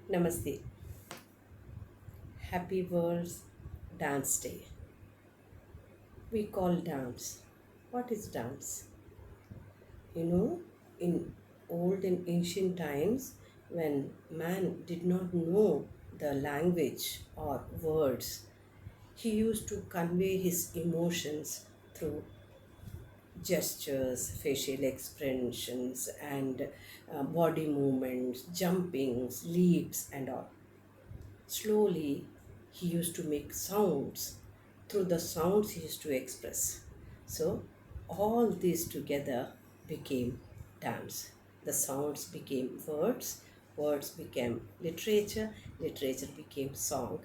Namaste. Happy World's Dance Day. We call dance. What is dance? In old and ancient times, when man did not know the language or words, he used to convey his emotions through gestures, facial expressions, and body movements, jumpings, leaps, and all. Slowly, he used to make sounds. Through the sounds, he used to express. So, all these together became dance. The sounds became words, words became literature, literature became song,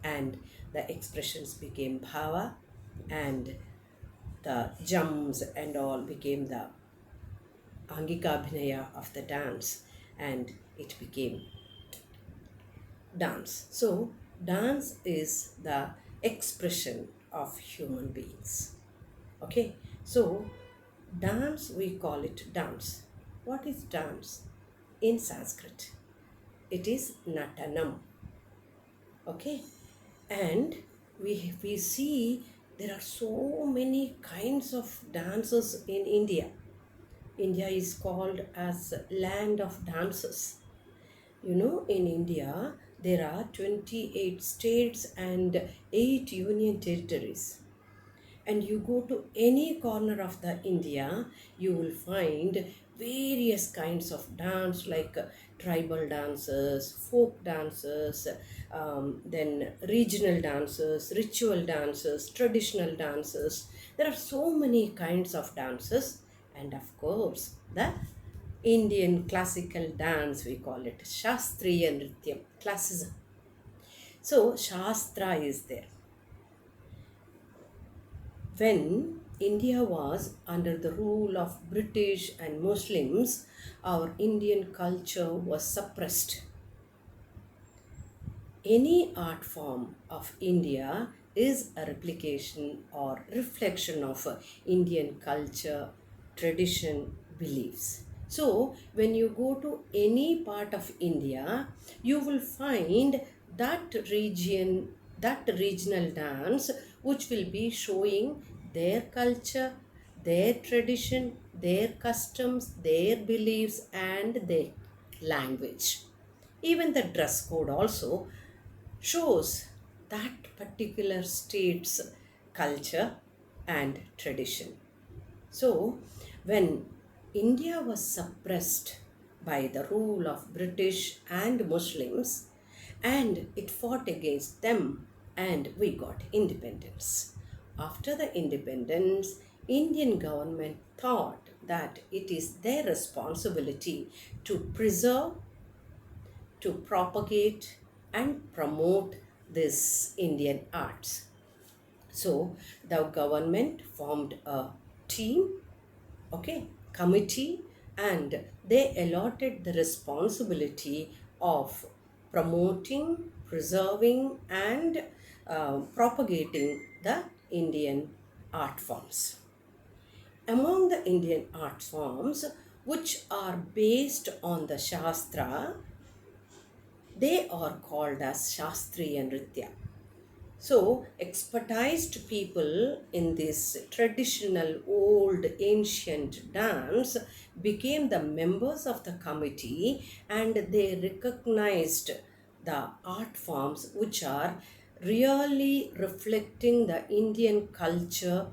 and the expressions became bhava, and the jumps and all became the angikabhinaya of the dance, and it became dance. So, dance is the expression of human beings. Okay, so dance, we call it dance. What is dance? In Sanskrit, it is Natanam. Okay, and we see there are so many kinds of dances in India. India is called as land of dances. In India, there are 28 states and 8 union territories. And you go to any corner of the India, you will find various kinds of dance like tribal dances, folk dances, then regional dances, ritual dances, traditional dances. There are so many kinds of dances, and of course, the Indian classical dance, we call it Shastriya Nrtya, classicism. So, Shastra is there. When India was under the rule of British and Muslims, our Indian culture was suppressed. Any art form of India is a replication or reflection of Indian culture, tradition, beliefs. So, when you go to any part of India, you will find that region, that regional dance, which will be showing their culture, their tradition, their customs, their beliefs, and their language. Even the dress code also shows that particular state's culture and tradition. So, when India was suppressed by the rule of British and Muslims, and it fought against them, and we got independence. After the independence, Indian government thought that it is their responsibility to preserve, to propagate and promote this Indian arts. So the government formed a team, okay, committee, and they allotted the responsibility of promoting, preserving, and propagating the Indian art forms. Among the Indian art forms, which are based on the Shastra, they are called as Shastriya Nrtya. So, expertised people in this traditional old ancient dance became the members of the committee, and they recognized the art forms which are really reflecting the Indian culture,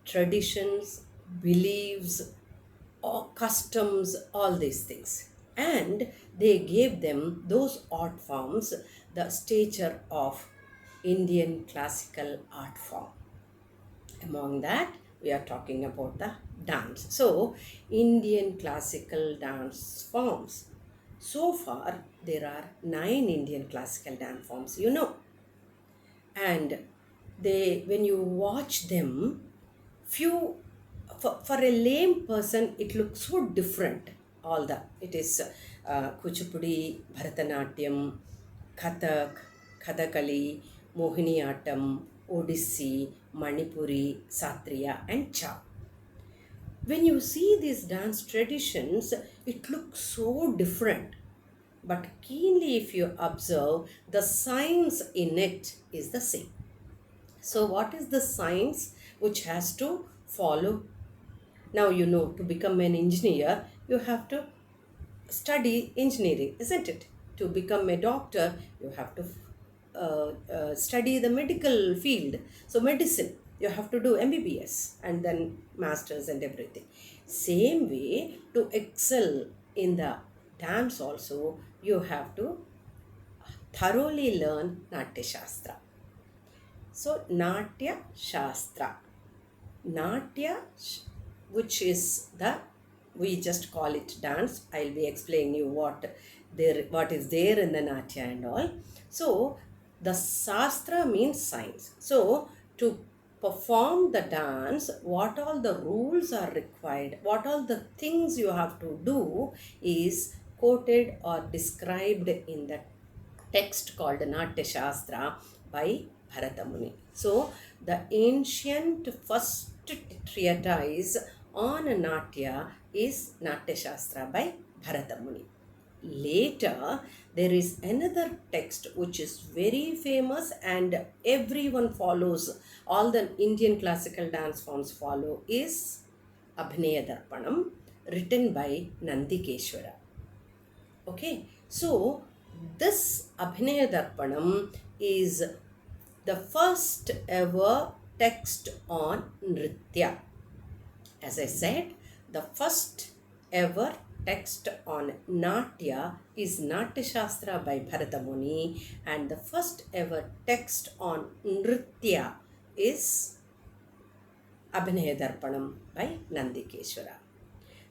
traditions, beliefs, or customs, all these things. And they gave them, those art forms, the stature of Indian classical art form. Among that, we are talking about the dance. So, Indian classical dance forms. So far, there are 9 Indian classical dance forms. And when you watch them, few for a lame person it looks so different. All the it is Kuchipudi, Bharatanatyam, Kathak, Kathakali, Mohiniyattam, Odissi, Manipuri, Satriya, and Chow. When you see these dance traditions, it looks so different. but keenly if you observe, the science in it is the same. So, what is the science which has to follow? Now, to become an engineer, you have to study engineering, isn't it? To become a doctor, you have to study the medical field. So, medicine, you have to do MBBS and then masters and everything. Same way, to excel in the dance, also, you have to thoroughly learn Natya Shastra. So, Natya Shastra. Natya, which is we just call it dance. I'll be explaining you what is there in the Natya and all. So, the Shastra means science. So, to perform the dance, what all the rules are required, what all the things you have to do is quoted or described in the text called Natya Shastra by Bharata Muni. So, the ancient first treatise on Natya is Natya Shastra by Bharata Muni. Later, there is another text which is very famous and everyone follows, all the Indian classical dance forms follow, is Abhinaya Darpanam, written by Nandikeshwara. Okay, so this Abhinaya Darpanam is the first ever text on Nrtya. As I said, the first ever text on Natya is Natya Shastra by Bharata Muni, and the first ever text on Nrtya is Abhinaya Darpanam by Nandikeshwara.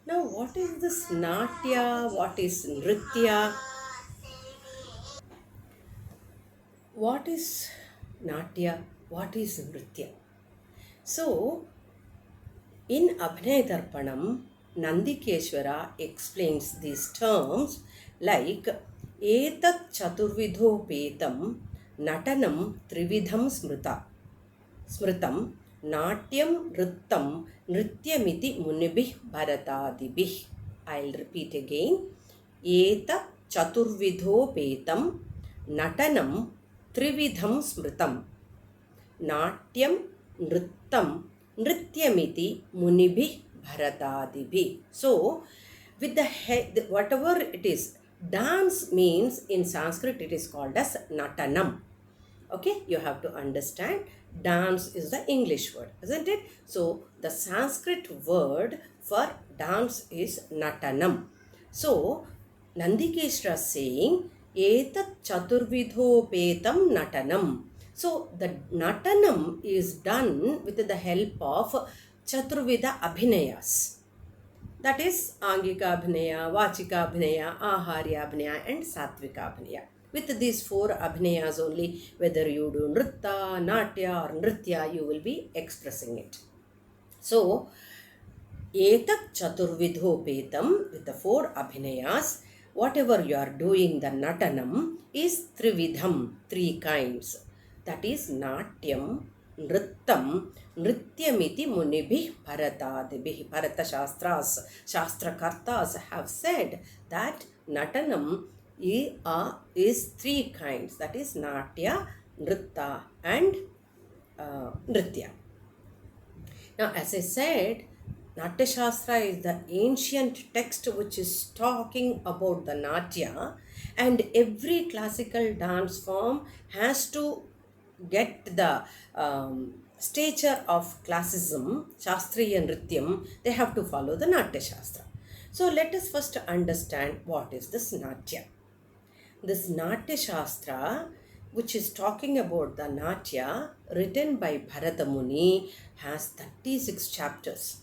Now, what is this Natya? What is Nrtya? What is Natya? What is Nrtya? So, in Abhinaya Darpanam, Nandikeshwara explains these terms like Etat Chaturvidho Petam Natanam Trividham Smritam Natyam Nrittam Nrityamiti Munibih Bharatadibih. I'll repeat again. Etat Chaturvidho Petam Natanam Trividham Smritam Natyam Nrittam Nrityamiti Munibhi Bharatadibhi. So, with the head, whatever it is, dance means in Sanskrit it is called as Natanam. Okay, you have to understand dance is the English word, isn't it? So, the Sanskrit word for dance is Natanam. So, Nandikeshwara saying, Etat Chaturvidho Petam Natanam. So, the Natanam is done with the help of Chaturvida Abhinayas. That is Angika Abhinaya, Vachika Abhinaya, Aharya Abhinaya and Satvika Abhinaya. With these four Abhinayas only, whether you do Nrtta, Natya or Nrtya, you will be expressing it. So, Etak Chaturvidho Petam, with the four Abhinayas, whatever you are doing, the Natanam is Trividham, three kinds. That is Natyam, Nrittam, Nrityamiti Munibhi Bharatadibhi. Bharata Shastras, Shastrakartas have said that Natanam is three kinds. That is Natya, Nrtta and Nrtya. Now, as I said, Natya Shastra is the ancient text which is talking about the Natya, and every classical dance form has to get the stature of classicism, Shastriya Nrityam, they have to follow the Natya Shastra. So, let us first understand what is this Natya. This Natya Shastra, which is talking about the Natya, written by Bharata Muni, has 36 chapters.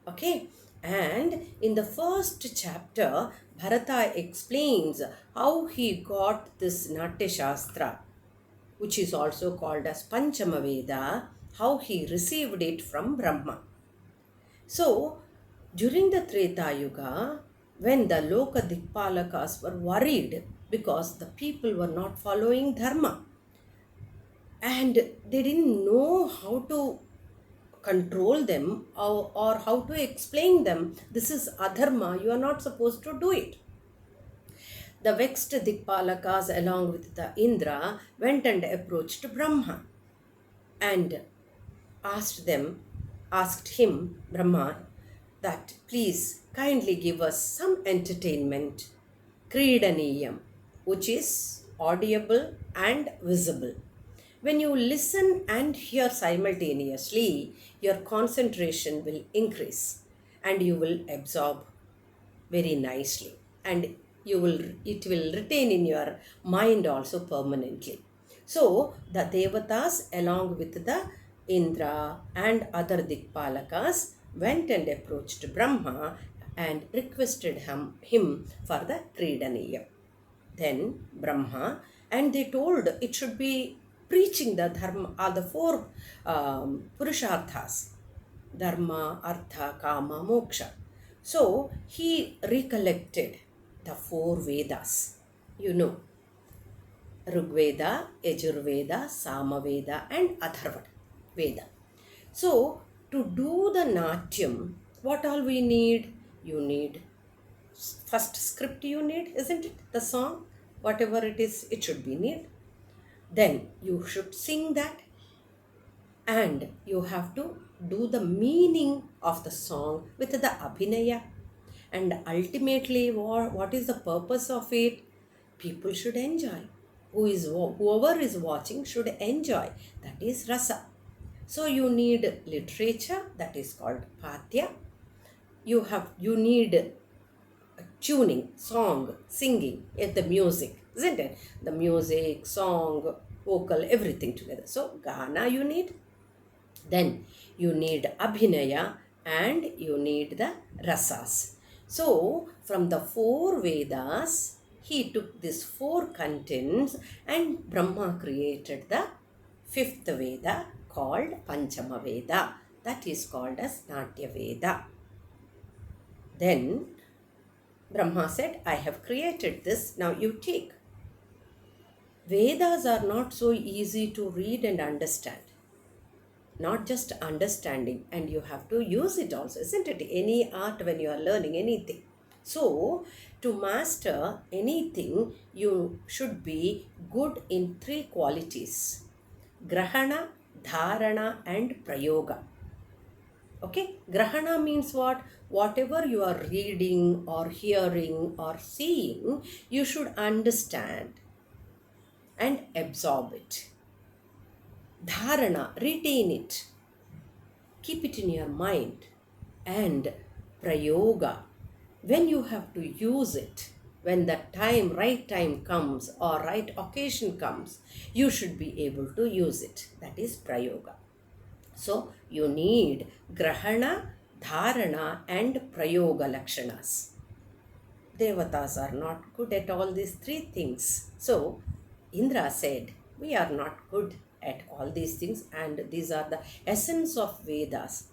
Okay, and in the first chapter, Bharata explains how he got this Natya Shastra, which is also called as Panchama Veda, how he received it from Brahma. So, during the Treta Yuga, when the Loka Dikpalakas were worried because the people were not following Dharma and they didn't know how to control them or how to explain them, this is adharma, you are not supposed to do it. The vexed Dikpalakas along with the Indra went and approached Brahma and asked him, Brahma, that please kindly give us some entertainment, Kridaniyam, which is audible and visible. When you listen and hear simultaneously, your concentration will increase and you will absorb very nicely, and it will retain in your mind also permanently. So the devatas along with the Indra and other Dikpalakas went and approached Brahma and requested him for the Kridaniyam. Then Brahma, and they told it should be preaching the dharma, the four purusharthas: dharma, artha, kama, moksha. So he recollected the four Vedas, you know, Rigveda, Yajurveda, Samaveda, and Atharva Veda. So to do the Natyam, what all we need? You need first script, you need, isn't it? The song, whatever it is, it should be need. Then you should sing that, and you have to do the meaning of the song with the abhinaya. And ultimately, what is the purpose of it? People should enjoy. Whoever is watching should enjoy. That is rasa. So you need literature, that is called patya. You need tuning, song, singing, the music, isn't it? The music, song, vocal, everything together. So gana you need. Then you need abhinaya and you need the rasas. So from the four Vedas, he took these four contents and Brahma created the fifth Veda called Panchama Veda. That is called as Natya Veda. Then Brahma said, I have created this, now you take. Vedas are not so easy to read and understand. Not just understanding, and you have to use it also, isn't it? Any art, when you are learning anything. So, to master anything, you should be good in three qualities: Grahana, Dharana, and Prayoga. Okay, Grahana means what? Whatever you are reading or hearing or seeing, you should understand and absorb it. Dharana, retain it, keep it in your mind. And Prayoga, when you have to use it, when the right time comes or right occasion comes, you should be able to use it. That is Prayoga. So you need Grahana, Dharana, and Prayoga Lakshanas. Devatas are not good at all these three things. So Indra said, we are not good at all these things, and these are the essence of Vedas.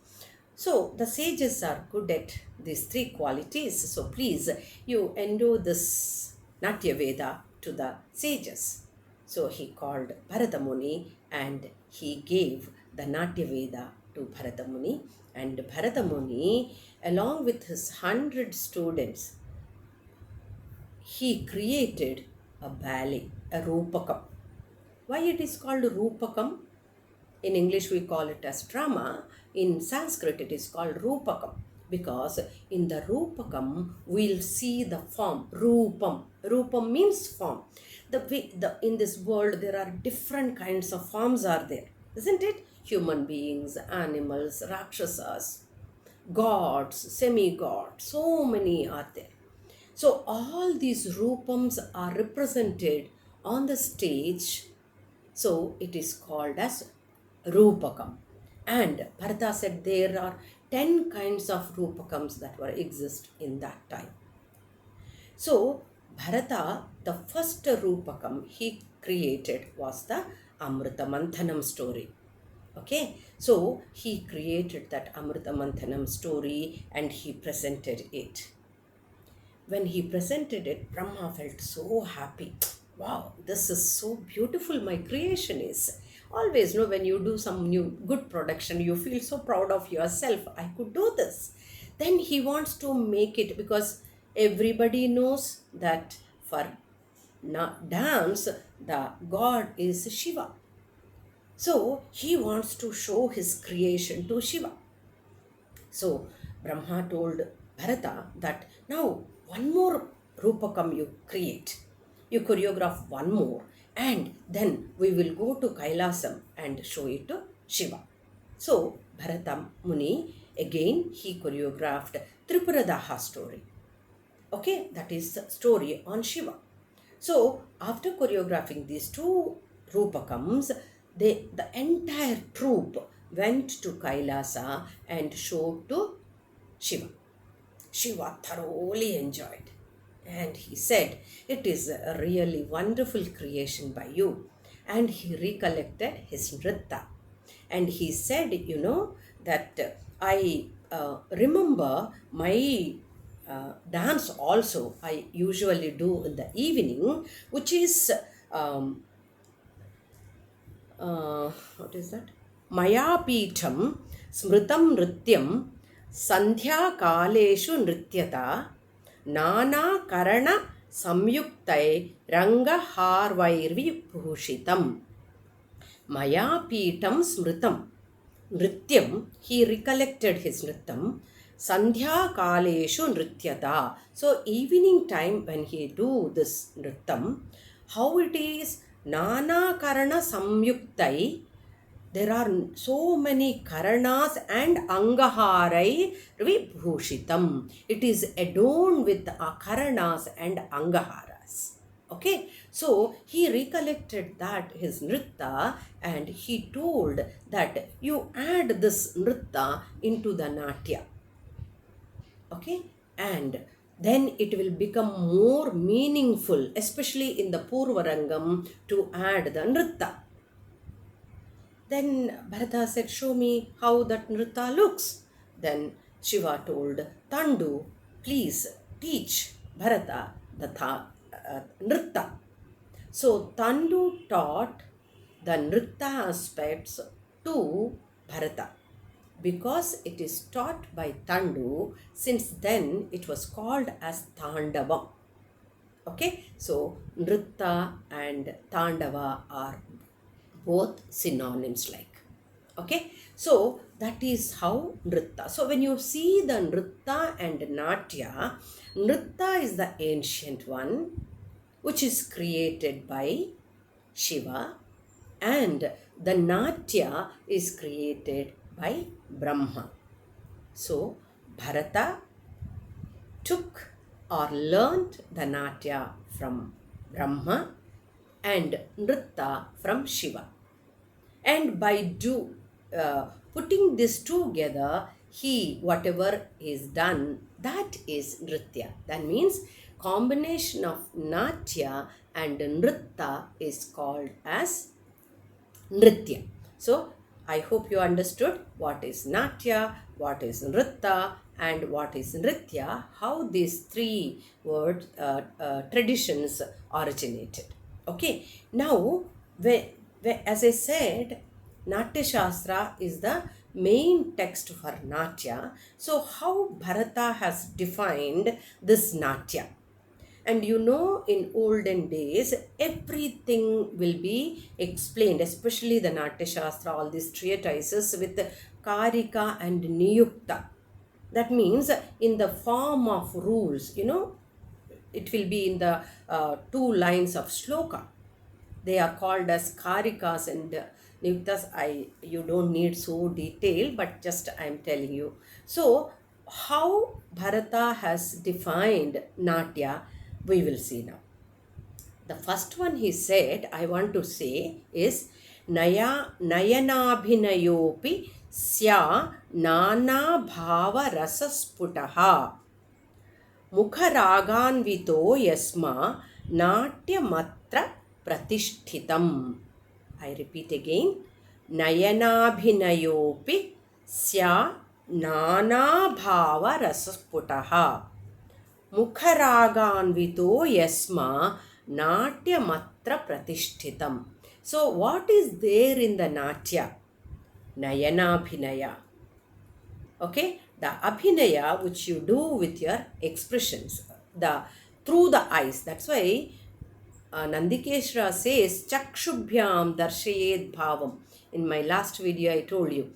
So the sages are good at these three qualities. So please, you endow this Natya Veda to the sages. So he called Bharata Muni and he gave the Natya Veda to Bharata Muni. And Bharata Muni, along with his 100 students, he created a ballet, a Rupakam. Why it is called Rupakam? In English we call it as drama. In Sanskrit it is called Rupakam, because in the Rupakam we'll see the form, Rupam. Rupam means form. In this world there are different kinds of forms are there, isn't it? Human beings, animals, Rakshasas, gods, semi-gods, so many are there. So all these Rupams are represented on the stage. So it is called as Rupakam. And Bharata said there are 10 kinds of Rupakams that were exist in that time. So Bharata, the first Rupakam he created was the Nrtta Natya story. Okay, so he created that Nrtta Natya story and he presented it. When he presented it, Brahma felt so happy. Wow, this is so beautiful, my creation is. Always, when you do some new good production, you feel so proud of yourself. I could do this. Then he wants to make it, because everybody knows that for dance, the god is Shiva. So he wants to show his creation to Shiva. So Brahma told Bharata that now one more Rupakam you create. You choreograph one more, and then we will go to Kailasam and show it to Shiva. So Bharata Muni, again he choreographed Tripuradaha story. Okay, that is the story on Shiva. So after choreographing these two Rupakams, the entire troupe went to Kailasa and showed to Shiva. Shiva thoroughly enjoyed, and he said, "It is a really wonderful creation by you." And he recollected his Nrtta. And he said, that I remember my dance also I usually do in the evening, which is um, what is that? Maya Peetham Smritam Nrityam Sandhya Kaleshu Nrityata Nana Karana Samyuktai Ranga Harvairvi Bhushitam. Maya Peetham Smritam Nrityam, he recollected his Nrittam. Sandhya Kaleshu Nrityata. So, evening time when he do this Nrittam, how it is? Nana Karana Samyuktai. There are so many Karanas and Angaharai Vibhushitam. It is adorned with Karanas and Angaharas. Okay, so he recollected that his Nritta, and he told that you add this Nritta into the Natya. Okay, and then it will become more meaningful, especially in the Purvarangam, to add the Nritta. Then Bharata said, "Show me how that Nrtta looks." Then Shiva told Tandu, "Please teach Bharata the Nrtta." So Tandu taught the Nrtta aspects to Bharata. Because it is taught by Tandu, since then it was called as Tandavam. Okay, so Nrtta and Tandava are both synonyms like. Okay, so that is how Nrtta. So when you see the Nrtta and Natya, Nrtta is the ancient one, which is created by Shiva, and the Natya is created by Brahma. So Bharata took or learnt the Natya from Brahma and Nrtta from Shiva. And by putting this together, whatever is done, that is Nrtya. That means combination of Natya and Nrtta is called as Nrtya. So I hope you understood what is Natya, what is Nrtta, and what is Nrtya, how these three traditions originated. Okay, now as I said, Natya Shastra is the main text for Natya. So how Bharata has defined this Natya? And in olden days, everything will be explained, especially the Natya Shastra, all these treatises with Karika and Niyukta. That means in the form of rules, it will be in the 2 lines of shloka. They are called as Karikas and Niyuktas. You don't need so detail, but just I am telling you. So, how Bharata has defined Natya, we will see now. The first one he said, I want to say, is Nayanabhinayopi sya nana bhava rasasputaha Mukharaganvito yasma natyamatra pratishtitam. I repeat again. Nayanabhinayopi sya nana bhava rasasputaha Mukharaganvito yasma natyamatra pratishtitam. So what is there in the Natya? Nayanabhinaya. Okay, the abhinaya which you do with your expressions, the through the eyes. That's why Nandikeshra says, Chakshubhyam darshayet bhavam. In my last video, I told you,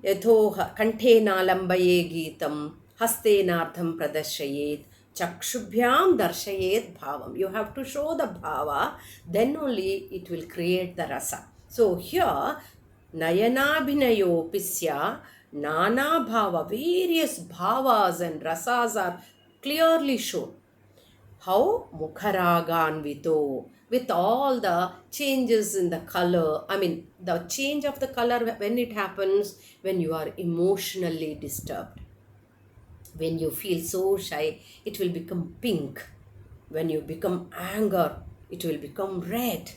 Yatho kantena lambaye geetam, hastenartham pradashayet, Chakshubhyam darshayet bhavam. You have to show the bhava, then only it will create the rasa. So here, Nayanabhinayo pisya, Nana bhava, various bhavas and rasas are clearly shown. How Mukharaganvito, with all the changes in the color. I mean, the change of the color when it happens when you are emotionally disturbed. When you feel so shy, it will become pink. When you become anger, it will become red.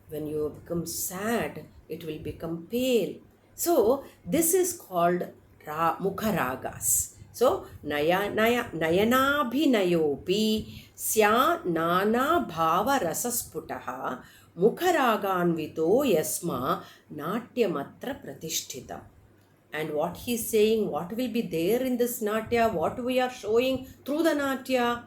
When you become sad, it will become pale. So this is called Mukharagas. So Nayanabhinayopi sya nana bhava rasasputaha Mukharaganvito yasma natyamatra pratishthitam. And what he is saying, what will be there in this Natya, what we are showing through the Natya.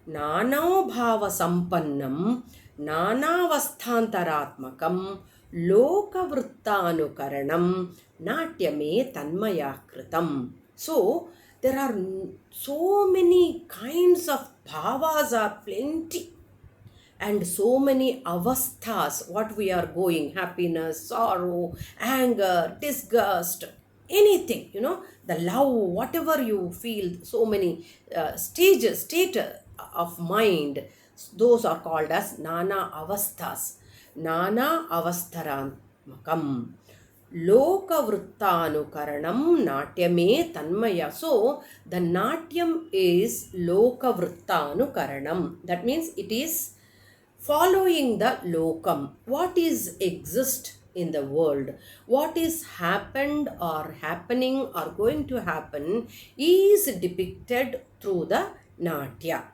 Nano bhava sampannam, nanavasthantaratmakam, lokavruttanukaranam, natyame tanmaya kritam. So, there are so many kinds of bhavas are plenty. And so many avasthas, what we are going, happiness, sorrow, anger, disgust, anything, the love, whatever you feel, so many state of mind, those are called as Nana avasthas, Nana avastharanmakam. Lokavruttanukaranam natyame tanmaya. So, the natyam is lokavruttanukaranam. That means it is following the lokam, what is exist in the world, what is happened or happening or going to happen is depicted through the Natya.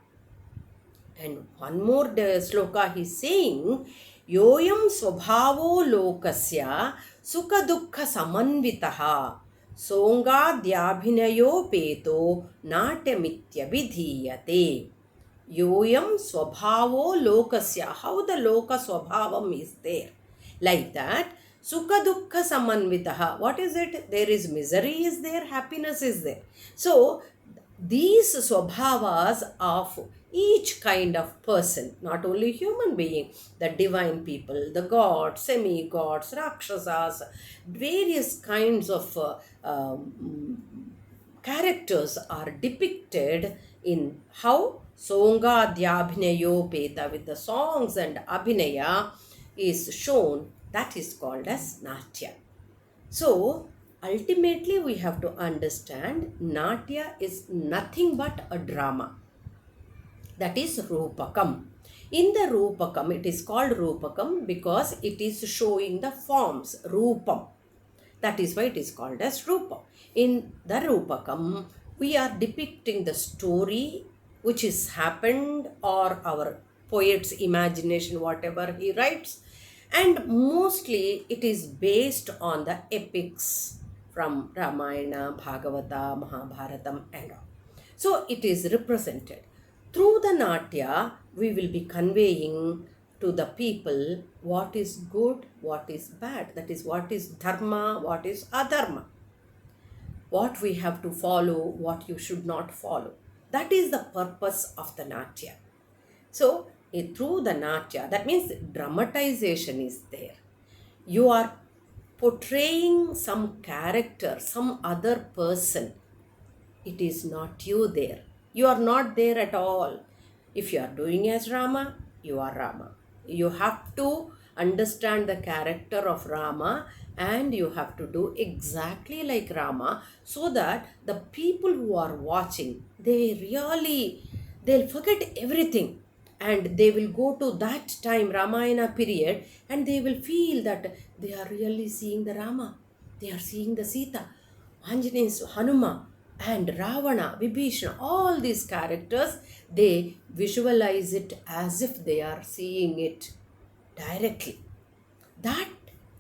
And one more sloka he is saying, Yoyam swabhavo lokasya sukha dukkha samanvitaha songadhyabhinayo peto natyamitya vidhiyate. Yoyam swabhavo lokasya. How the loka swabhavam is there. Like that, sukha dukkha samanvitaha. What is it? There is misery is there, happiness is there. So, these swabhavas of each kind of person, not only human being, the divine people, the gods, semi-gods, rakshasas, various kinds of characters are depicted in how Songadhyabhinayo Peta, with the songs and abhinaya is shown. That is called as Natya. So ultimately we have to understand Natya is nothing but a drama. That is Rupakam. In the Rupakam, it is called Rupakam because it is showing the forms, Rupam. That is why it is called as Rupa. In the Rupakam, we are depicting the story which is happened or our poet's imagination, whatever he writes. And mostly it is based on the epics from Ramayana, Bhagavata, Mahabharatam and all. So it is represented. Through the Natya, we will be conveying to the people what is good, what is bad. That is what is dharma, what is adharma. What we have to follow, what you should not follow. That is the purpose of the Natya. So, through the Natya, that means dramatization is there. You are portraying some character, some other person. It is not you there. You are not there at all. If you are doing as Rama, you are Rama. You have to understand the character of Rama and you have to do exactly like Rama so that the people who are watching, they'll forget everything and they will go to that time, Ramayana period, and they will feel that they are really seeing the Rama. They are seeing the Sita, Anjaneya, Hanuma, and Ravana, Vibhishana, all these characters, they visualize it as if they are seeing it directly. That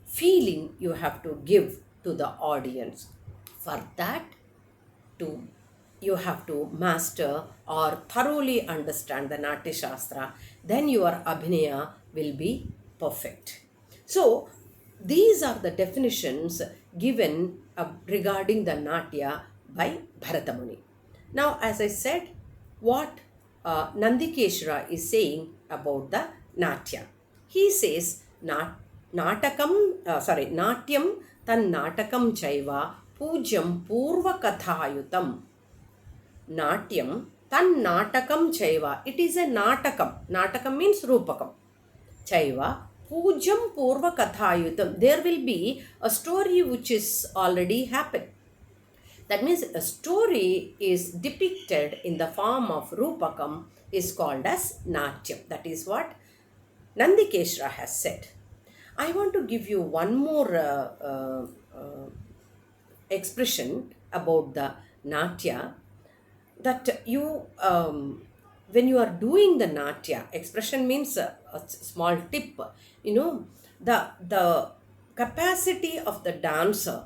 feeling you have to give to the audience. For that to you have to master or thoroughly understand the Natya Shastra, then your Abhinaya will be perfect. So, these are the definitions given regarding the Natya by Bharata Muni. Now, as I said, what Nandikeshwara is saying about the Natya. He says, Natyam tan Natakam chaiva pujam purva kathayutam. Natyam tan Natakam chaiva. It is a Natakam. Natakam means Rupakam. Chaiva pujam purva kathayutam. There will be a story which is already happened. That means a story is depicted in the form of Rupakam is called as Natyam. That is what Nandikeshwara has said. I want to give you one more expression about the Natya, that you when you are doing the Natya, expression means a small tip, the capacity of the dancer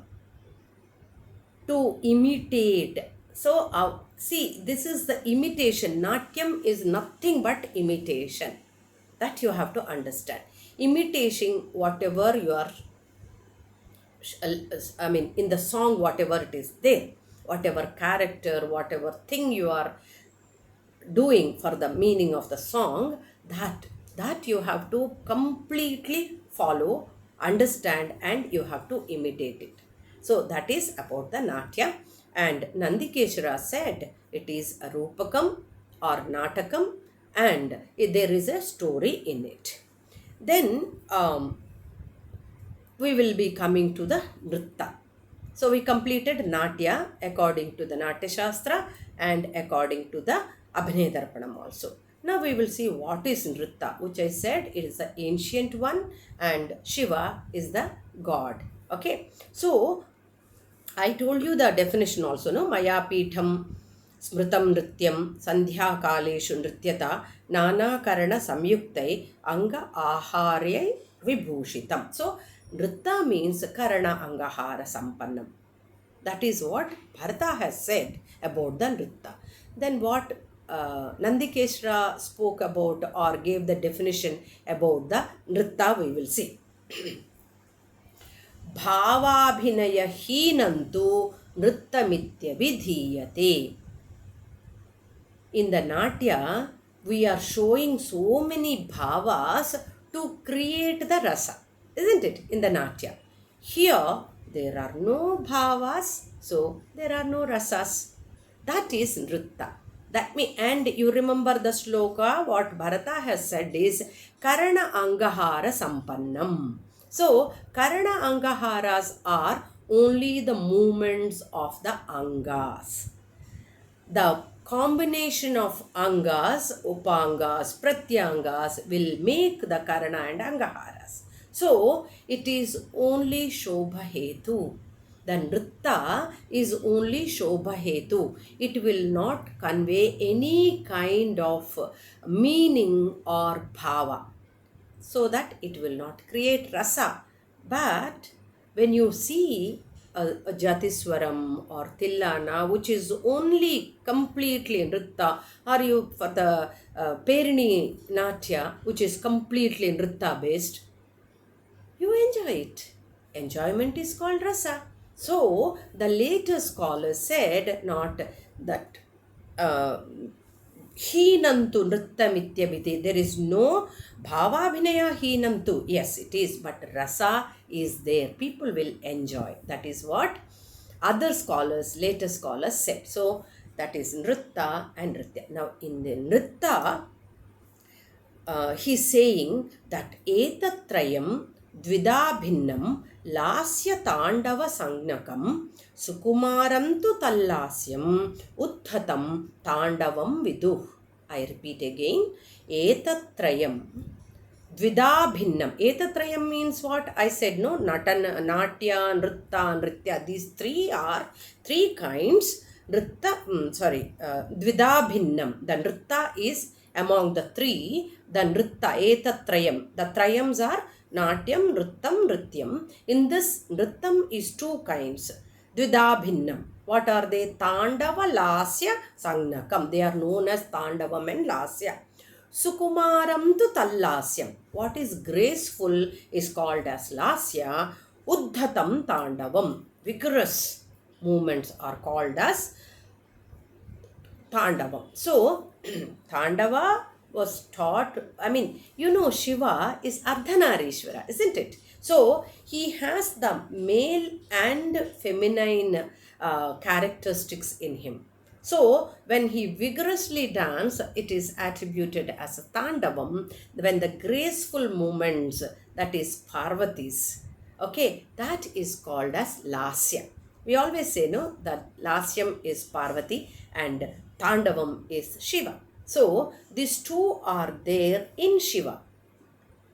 to imitate. So see, this is the imitation. Natyam is nothing but imitation. That you have to understand. Imitating whatever you are, in the song, whatever it is there, whatever character, whatever thing you are doing for the meaning of the song, that you have to completely follow, understand, and you have to imitate it. So that is about the Natya. And Nandikeshwara said it is a Rupakam or Natakam, and there is a story in it. Then we will be coming to the Nrtta. So we completed Natya according to the Natya Shastra and according to the Abhinaya Darpanam also. Now we will see what is Nrtta, which I said it is the ancient one and Shiva is the god. Okay. So I told you the definition also, no? Maya Pitham Smritam Nrityam Sandhya Kaleshu Nrityata Nana Karana Samyuktai Anga Aharyai Vibhushitam. So Nrtta means Karana Angahara Sampannam. That is what Bharata has said about the Nrtta. Then what Nandikeshwara spoke about or gave the definition about the Nrtta, we will see. Bhavabhinaya hinantu Nrittamitya vidhiyate. In the Natya, we are showing so many bhavas to create the rasa, isn't it? In the Natya. Here, there are no bhavas, so there are no rasas. That is Nrtta. And you remember the sloka, what Bharata has said is Karana Angahara Sampannam. So, Karana Angaharas are only the movements of the Angas. The combination of Angas, Upangas, Pratyangas will make the Karana and Angaharas. So, it is only Shobha Hetu. The Nrtta is only Shobha Hetu. It will not convey any kind of meaning or bhava, so that it will not create rasa. But when you see a Jatiswaram or Tillana, which is only completely Nrtta, or you for the Perini Natya, which is completely Nrtta based, you enjoy it. Enjoyment is called rasa. So the later scholars said not that Hinantu Nrittamitya. There is no Bhavabhinaya Hinantu. Yes, it is, but rasa is there. People will enjoy. That is what other scholars, later scholars said. So that is Nrtta and Nrtya. Now in the Nrtta, he's saying that Etatrayam Dvida Bhinnam Lasya Tandava Sangnakam Sukumaram tu Tallasyam Utthatam Tandavam Viduh. I repeat again. Etatrayam Dvida Bhinnam. Etatrayam means what? I said no. Natya, Nrtta, Nrtya. These three are three kinds. Dvida Bhinnam. The Nrtta is among the three. The Nrtta, Etatrayam. The Trayams are Natyam, Nrittam, Nrityam. In this, Nrittam is two kinds. Dvida Bhinnam. What are they? Tandava, Lasya, Sangnakam. They are known as Tandavam and Lasya. Sukumaram tu Tallasyam. What is graceful is called as Lasya. Uddhatam Tandavam. Vigorous movements are called as Tandavam. So, Tandava was taught, Shiva is Ardhanarishvara, isn't it? So, he has the male and feminine characteristics in him. So, when he vigorously dances, it is attributed as a Tandavam. When the graceful movements, that is Parvati's, okay, that is called as Lasya. We always say, no, that Lasyam is Parvati and Tandavam is Shiva. So, these two are there in Shiva.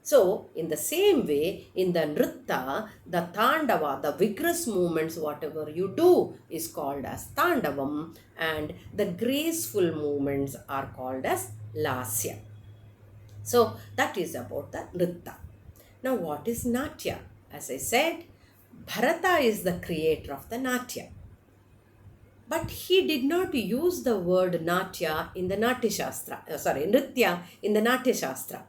So, in the same way, in the Nrtta, the Tandava, the vigorous movements, whatever you do, is called as Tandavam, and the graceful movements are called as Lasya. So, that is about the Nrtta. Now, what is Natya? As I said, Bharata is the creator of the Natya. But he did not use the word Natya in the Natya Shastra. Nrtya in the Natya Shastra.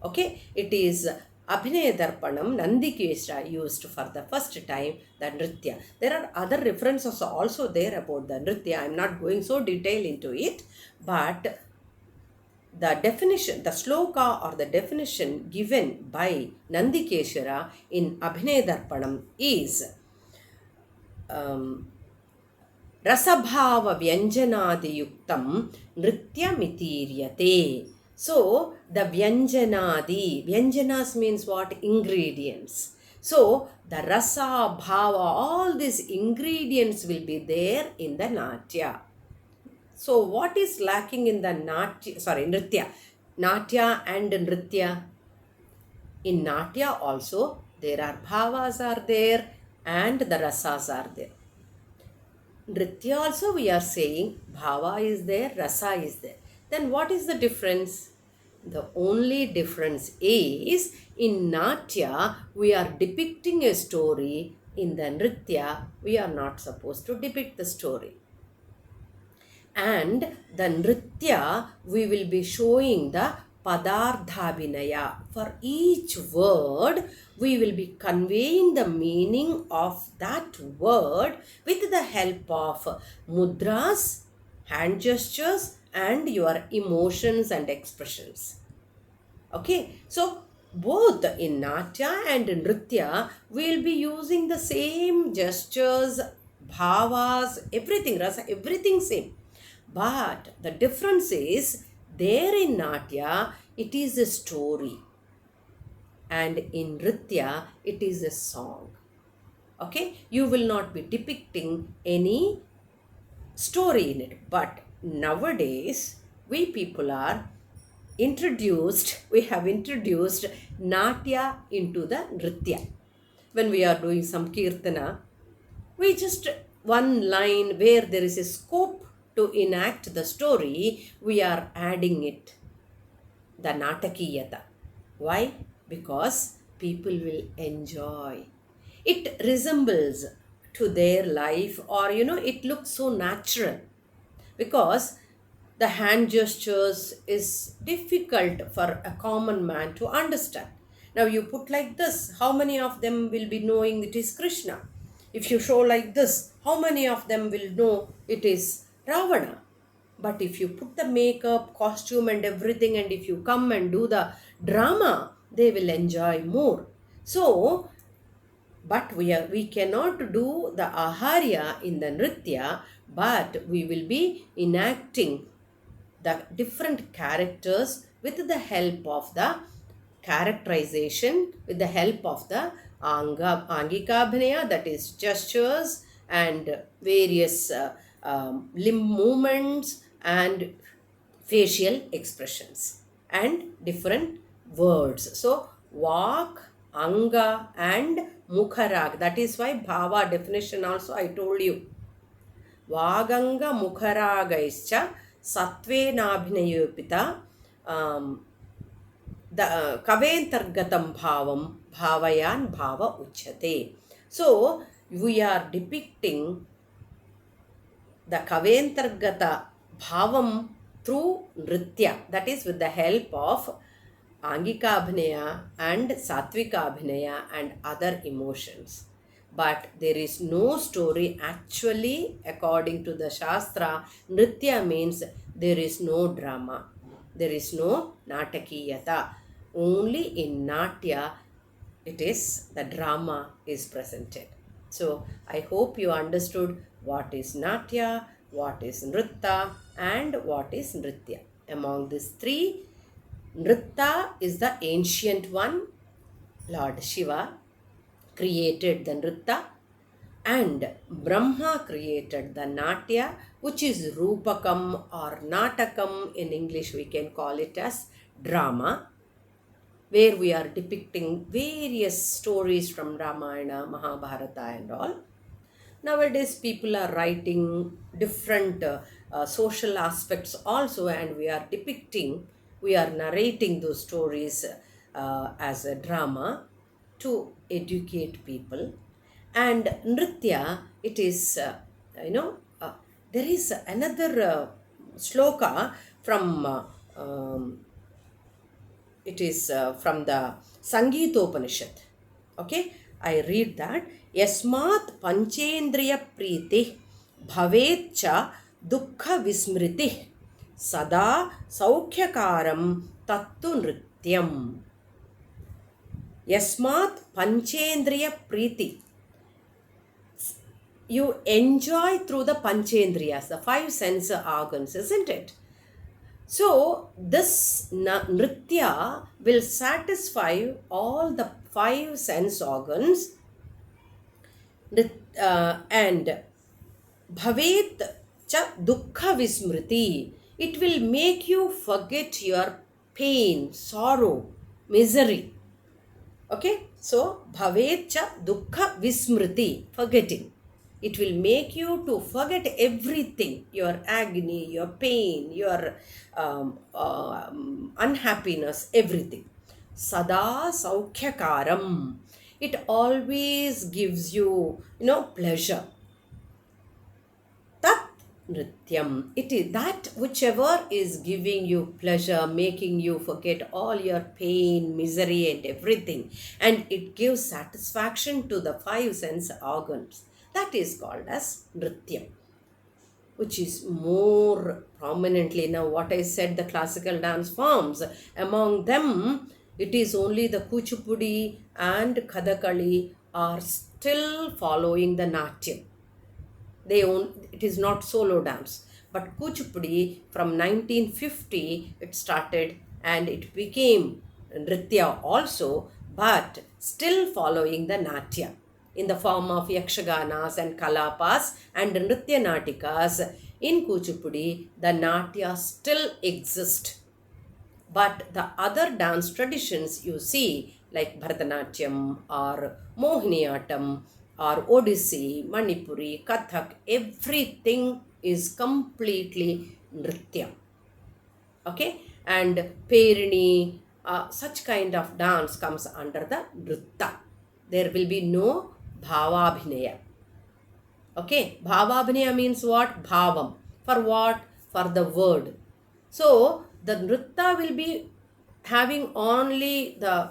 Okay, it is Abhinaya Darpanam Nandikeshra used for the first time the Nrtya. There are other references also there about the Nrtya. I am not going so detailed into it, but the definition, the sloka or the definition given by Nandikeshwara in Abhinaya Darpanam is Rasabhava Vyanjanadi Nrityamitiriyate. So, the Vyanjanas means what? Ingredients. So, the Rasa, Bhava, all these ingredients will be there in the Natya. So, what is lacking in the Nrtya? Natya and Nrtya. In Natya also, there are Bhavas are there and the Rasas are there. Nritya also we are saying Bhava is there, Rasa is there. Then what is the difference? The only difference is in Natya we are depicting a story. In the Nritya we are not supposed to depict the story. And the Nritya we will be showing the Padardhabhinaya. For each word, we will be conveying the meaning of that word with the help of mudras, hand gestures, and your emotions and expressions. Okay, so both in Natya and in Nritya, we will be using the same gestures, bhavas, everything, rasa, everything same. But the difference is, there in Natya, it is a story. And in Nritya, it is a song. Okay? You will not be depicting any story in it. But nowadays, we people are we have introduced Natya into the Nritya. When we are doing some Kirtana, we just one line where there is a scope to enact the story, we are adding it, the Natakiyata. Why? Because people will enjoy. It resembles to their life, or it looks so natural. Because the hand gestures is difficult for a common man to understand. Now you put like this, how many of them will be knowing it is Krishna? If you show like this, how many of them will know it is Ravana? But if you put the makeup, costume and everything, and if you come and do the drama, they will enjoy more. So, but we cannot do the aharya in the Nritya, but we will be enacting the different characters with the help of the characterization, with the help of the Angikabhinaya, that is gestures and various limb movements and facial expressions and different words. So, Vak, Anga and Mukharag. That is why Bhava definition also I told you. Vaganga Mukharagaischa Satvenabhinayopita Kaventargatam Bhavam Bhavayan Bhava Uchate. So, We are depicting the Kaventargata Bhavam through Nritya, that is with the help of Angika Abhinaya and Satvika Abhinaya and other emotions. But there is no story actually, according to the Shastra. Nritya means there is no drama, there is no Natakiyata. Only in Natya it is the drama is presented. So I hope you understood what is Natya, what is Nrtta, and what is Nritya. Among these three, Nrtta is the ancient one. Lord Shiva created the Nrtta, and Brahma created the Natya, which is Rupakam or Natakam. In English we can call it as drama, where we are depicting various stories from Ramayana, Mahabharata, and all. Nowadays, people are writing different social aspects also, and we are narrating those stories as a drama to educate people. And Nritya, it is, you know, there is another sloka from it is from the Sangeetopanishad. Okay, I read that. Yasmat panchendriya priti bhavetcha dukkha vismriti sada saukyakaram tattu nrityam. Yasmat panchendriya priti. You enjoy through the panchendriyas, the five sense organs, isn't it? So, this Nritya will satisfy all the five sense organs and Bhavet cha dukkha vismriti. It will make you forget your pain, sorrow, misery. Okay, so Bhavet cha dukkha vismriti, forgetting. It will make you to forget everything, your agony, your pain, your unhappiness, everything. Sada saukyakaram. It always gives you, pleasure. Tat Nrityam. It is that whichever is giving you pleasure, making you forget all your pain, misery, and everything, and it gives satisfaction to the five sense organs. That is called as Nrityam, which is more prominently now what I said, the classical dance forms. Among them, it is only the Kuchipudi and Kathakali are still following the Natyam. It is not solo dance, but Kuchipudi from 1950 it started and it became Nritya also, but still following the Natya in the form of Yakshaganas and Kalapas and Nrtta Natikas. In Kuchipudi, the Natya still exist, but the other dance traditions you see, like Bharatanatyam or Mohiniyattam or Odissi, Manipuri, Kathak, everything is completely Nritya. Okay, and Perini, such kind of dance comes under the Nritta. There will be no Bhavabhinaya. Okay, Bhavabhinaya means what? Bhavam. For what? For the word. So, the Nritta will be having only the,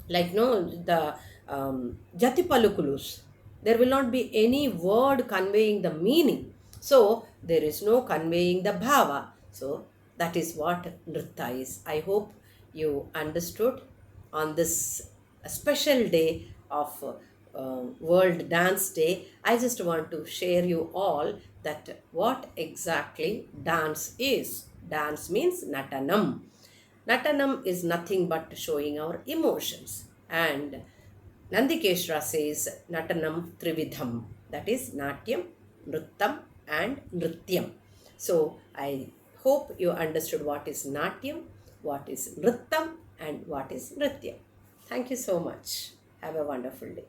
the Jati Palukulus. There will not be any word conveying the meaning. So, there is no conveying the bhava. So, that is what Nritta is. I hope you understood on this special day of World Dance Day. I just want to share you all that what exactly dance is. Dance means Natanam. Natanam is nothing but showing our emotions. And Nandikeshra says Natanam Trividham. That is Natyam, Nrittam, and Nrityam. So I hope you understood what is Natyam, what is Nrittam, and what is Nritya. Thank you so much. Have a wonderful day.